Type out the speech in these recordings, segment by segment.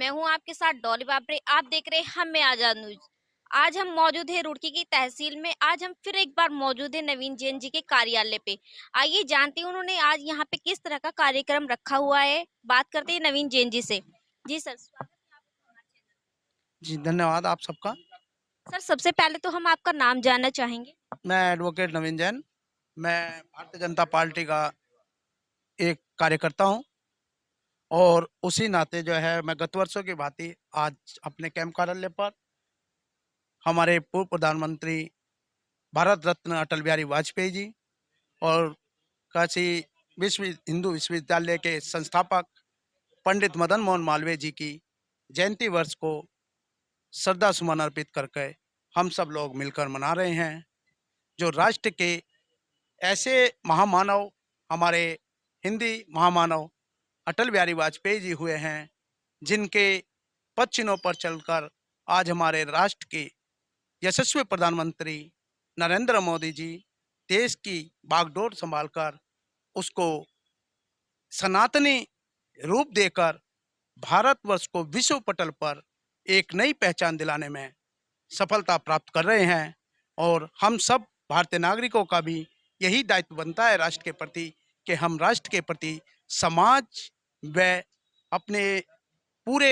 मैं हूं आपके साथ डॉली बाबरे। आप देख रहे हैं हम में आजाद न्यूज। आज हम मौजूद है रुड़की की तहसील में। आज हम फिर एक बार मौजूद है नवीन जैन जी के कार्यालय पे। आइए जानते हैं उन्होंने आज यहाँ पे किस तरह का कार्यक्रम रखा हुआ है। बात करते हैं नवीन जैन जी से। जी सर, स्वागत है आपका हमारे चैनल जी, धन्यवाद आप सबका। पे। सर, सबसे पहले तो हम आपका नाम जानना चाहेंगे। मैं एडवोकेट नवीन जैन, मैं भारतीय जनता पार्टी का एक कार्यकर्ता हूँ और उसी नाते जो है मैं गत वर्षों की भांति आज अपने कैंप कार्यालय पर हमारे पूर्व प्रधानमंत्री भारत रत्न अटल बिहारी वाजपेयी जी और काशी हिंदू विश्वविद्यालय के संस्थापक पंडित मदन मोहन मालवीय जी की जयंती वर्ष को श्रद्धा सुमन अर्पित करके हम सब लोग मिलकर मना रहे हैं। जो राष्ट्र के ऐसे महामानव, हमारे हिंदी महामानव अटल बिहारी वाजपेयी जी हुए हैं, जिनके पद चिन्हों पर चलकर आज हमारे राष्ट्र के यशस्वी प्रधानमंत्री नरेंद्र मोदी जी देश की बागडोर संभालकर उसको सनातनी रूप देकर भारतवर्ष को विश्व पटल पर एक नई पहचान दिलाने में सफलता प्राप्त कर रहे हैं। और हम सब भारतीय नागरिकों का भी यही दायित्व बनता है राष्ट्र के प्रति कि हम राष्ट्र के प्रति, समाज व अपने पूरे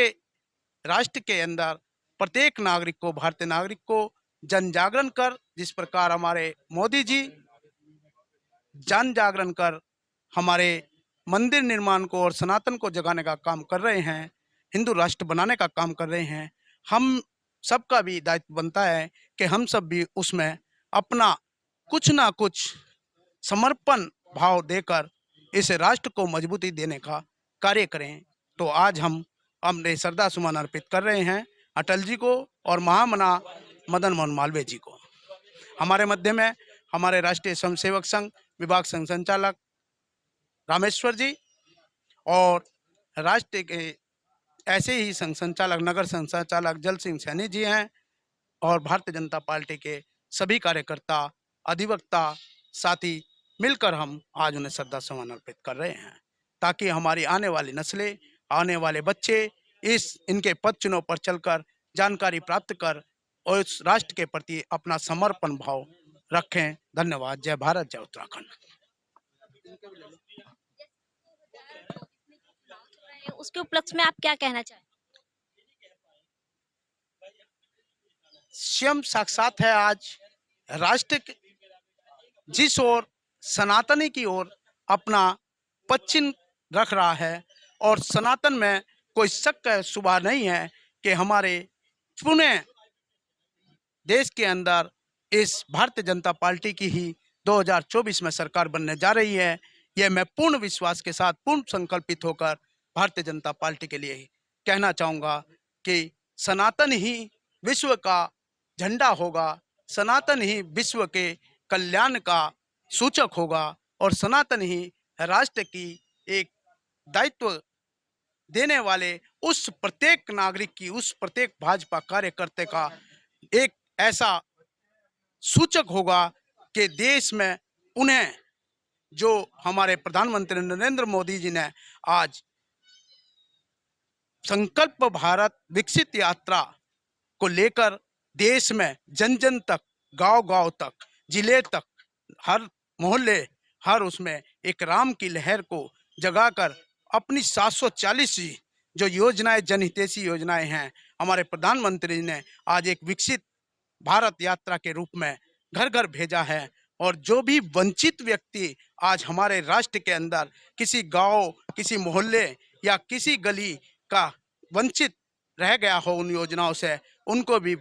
राष्ट्र के अंदर प्रत्येक नागरिक को, भारतीय नागरिक को जन जागरण कर, जिस प्रकार हमारे मोदी जी जन जागरण कर हमारे मंदिर निर्माण को और सनातन को जगाने का काम कर रहे हैं, हिंदू राष्ट्र बनाने का काम कर रहे हैं। हम सबका भी दायित्व बनता है कि हम सब भी उसमें अपना कुछ ना कुछ समर्पण भाव देकर इस राष्ट्र को मजबूती देने का कार्य करें। तो आज हम अपने श्रद्धा सुमन अर्पित कर रहे हैं अटल जी को और महामना मदन मोहन मालवीय जी को। हमारे मध्य में हमारे राष्ट्रीय स्वयंसेवक संघ विभाग संघ संचालक रामेश्वर जी और राष्ट्र के ऐसे ही संघ संचालक, नगर संघ संचालक जल सिंह सैनी जी हैं और भारतीय जनता पार्टी के सभी कार्यकर्ता, अधिवक्ता, साथी मिलकर हम आज उन्हें श्रद्धा सुमन अर्पित कर रहे हैं, ताकि हमारी आने वाली नस्लें, आने वाले बच्चे इस इनके पद चिन्हों पर चलकर जानकारी प्राप्त कर और इस राष्ट्र के प्रति अपना समर्पण भाव रखें। धन्यवाद। जय भारत, जय उत्तराखंड। उसके उपलक्ष्य में आप क्या कहना चाहेंगे। स्वयं साक्षात है आज राष्ट्र जिस ओर सनातनी की ओर अपना पश्चिम रख रहा है और सनातन में कोई शक है शुबा नहीं है कि हमारे पुणे देश के अंदर इस भारतीय जनता पार्टी की ही 2024 में सरकार बनने जा रही है। यह मैं पूर्ण विश्वास के साथ, पूर्ण संकल्पित होकर भारतीय जनता पार्टी के लिए ही कहना चाहूँगा कि सनातन ही विश्व का झंडा होगा, सनातन ही विश्व के कल्याण का सूचक होगा और सनातन ही राष्ट्र की एक दायित्व देने वाले उस प्रत्येक नागरिक की, उस प्रत्येक भाजपा कार्यकर्ता का एक ऐसा सूचक होगा कि देश में उन्हें जो हमारे प्रधानमंत्री नरेंद्र मोदी जी ने आज संकल्प भारत विकसित यात्रा को लेकर देश में जन जन तक, गांव गांव तक, जिले तक, हर मोहल्ले, हर उसमें एक राम की लहर को जगाकर अपनी 740 जो योजनाएं, जनहितैषी योजनाएं हैं, हमारे प्रधानमंत्री ने आज एक विकसित भारत यात्रा के रूप में घर घर भेजा है। और जो भी वंचित व्यक्ति आज हमारे राष्ट्र के अंदर किसी गांव, किसी मोहल्ले या किसी गली का वंचित रह गया हो उन योजनाओं से, उनको भी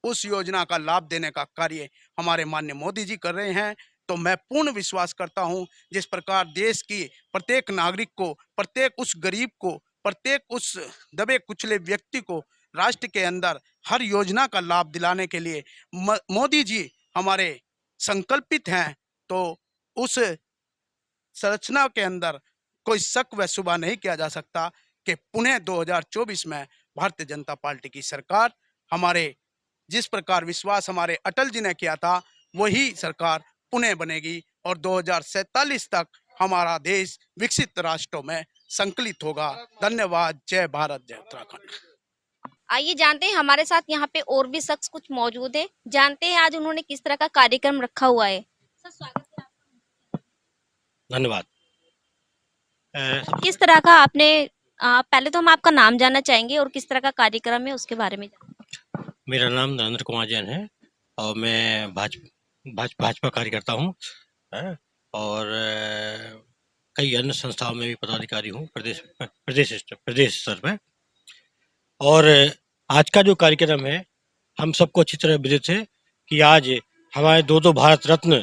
उस योजना का लाभ देने का कार्य हमारे माननीय मोदी जी कर रहे हैं। तो मैं पूर्ण विश्वास करता हूं, जिस प्रकार देश की प्रत्येक नागरिक को, प्रत्येक उस गरीब को, प्रत्येक उस दबे कुचले व्यक्ति को राष्ट्र के अंदर हर योजना का लाभ दिलाने के लिए मोदी जी हमारे संकल्पित हैं, तो उस संरचना के अंदर कोई शक व शुबा नहीं किया जा सकता कि पुणे 2024 में भारतीय जनता पार्टी की सरकार, हमारे जिस प्रकार विश्वास हमारे अटल जी ने किया था, वही सरकार पुणे बनेगी और 2047 तक हमारा देश विकसित राष्ट्रों में संकलित होगा। धन्यवाद। जय भारत, जय उत्तराखंड। आइए जानते हैं हमारे साथ यहाँ पे और भी शख्स कुछ मौजूद है। जानते हैं आज उन्होंने किस तरह का कार्यक्रम रखा हुआ है। सर स्वागत है आपका। धन्यवाद। सबसे किस तरह का आपने पहले तो हम आपका नाम जानना चाहेंगे और किस तरह का कार्यक्रम है उसके बारे में। मेरा नाम नरेंद्र कुमार जैन है और मैं भाजपा कार्यकर्ता हूँ। और कई अन्य संस्थाओं में भी पदाधिकारी हूँ प्रदेश स्तर पर। और आज का जो कार्यक्रम है हम सबको अच्छी तरह विदित है कि आज हमारे दो भारत रत्न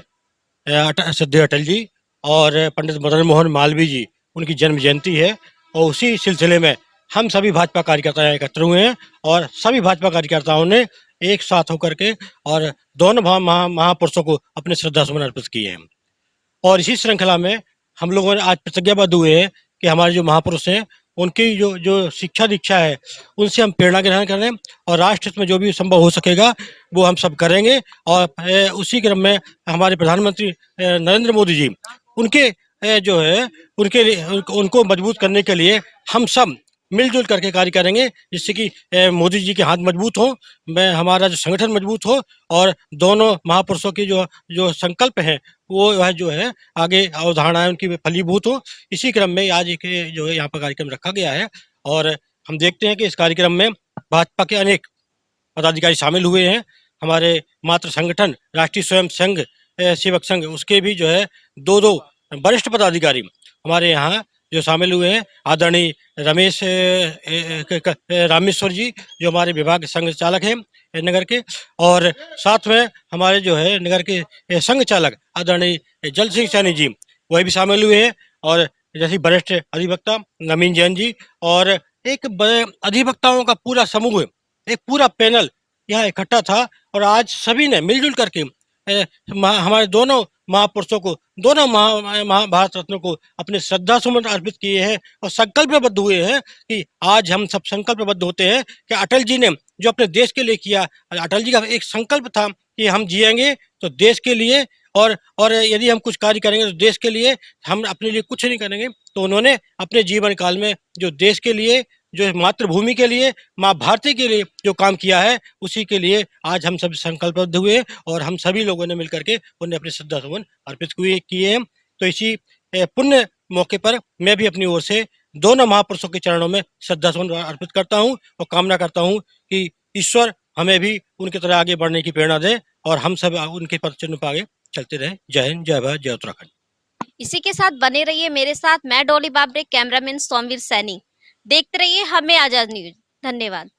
श्रद्धेय अटल जी और पंडित मदन मोहन मालवीय जी उनकी जन्म जयंती है। और उसी सिलसिले में हम सभी भाजपा कार्यकर्ता एकत्र हुए हैं और सभी भाजपा कार्यकर्ताओं ने एक साथ होकर के और दोनों महापुरुषों को अपने श्रद्धा सुमन अर्पित किए हैं। और इसी श्रृंखला में हम लोगों ने आज प्रतिज्ञाबद्ध हुए हैं कि हमारे जो महापुरुष हैं उनकी जो जो शिक्षा दीक्षा है उनसे हम प्रेरणा ग्रहण करें और राष्ट्र हित में जो भी संभव हो सकेगा वो हम सब करेंगे। और उसी क्रम में हमारे प्रधानमंत्री नरेंद्र मोदी जी उनके जो है उनके लिए उनको मजबूत करने के लिए हम सब मिलजुल करके कार्य करेंगे जिससे कि मोदी जी के हाथ मजबूत हो, मैं हमारा जो संगठन मजबूत हो और दोनों महापुरुषों की जो जो संकल्प है वो वह जो है आगे अवधारणाएं उनकी फलीभूत हो। इसी क्रम में आज एक जो है यहाँ पर कार्यक्रम रखा गया है और हम देखते हैं कि इस कार्यक्रम में भाजपा के अनेक पदाधिकारी शामिल हुए हैं। हमारे मातृ संगठन राष्ट्रीय स्वयं संघ सेवक संघ उसके भी जो है दो वरिष्ठ पदाधिकारी हमारे यहाँ जो शामिल हुए हैं। आदरणीय रमेश रामेश्वर जी जो हमारे विभाग संघ चालक हैं नगर के, और साथ में हमारे जो है नगर के संघ चालक आदरणीय जल सिंह सैनी जी वह भी शामिल हुए हैं। और जैसे वरिष्ठ अधिवक्ता नवीन जैन जी और एक अधिवक्ताओं का पूरा समूह, एक पूरा पैनल यहाँ इकट्ठा था और आज सभी ने मिलजुल करके हमारे दोनों महापुरुषों को, दोनों महाभारत रत्नों को अपने श्रद्धा सुमन अर्पित किए हैं और संकल्पबद्ध हुए हैं कि आज हम सब संकल्पबद्ध होते हैं कि अटल जी ने जो अपने देश के लिए किया, अटल जी का एक संकल्प था कि हम जिएंगे तो देश के लिए और यदि हम कुछ कार्य करेंगे तो देश के लिए, हम अपने लिए कुछ नहीं करेंगे। तो उन्होंने अपने जीवन काल में जो देश के लिए, जो मातृभूमि के लिए, माँ भारती के लिए जो काम किया है उसी के लिए आज हम सब संकल्पबद्ध हुए और हम सभी लोगों ने मिलकर के उन्हें अपने श्रद्धा सुमन अर्पित किए हैं। तो इसी पुण्य मौके पर मैं भी अपनी ओर से दोनों महापुरुषों के चरणों में श्रद्धा सुमन अर्पित करता हूँ और कामना करता हूँ कि ईश्वर हमें भी उनकी तरह आगे बढ़ने की प्रेरणा दे और हम सब उनके पद चिन्ह पर आगे चलते रहे। जय हिंद, जय भारत, जय उत्तराखंड। इसी के साथ बने रहिए मेरे साथ, मैं डॉली बाबरे, कैमरामैन सोमवीर सैनी। देखते रहिए हमें आजाद न्यूज। धन्यवाद।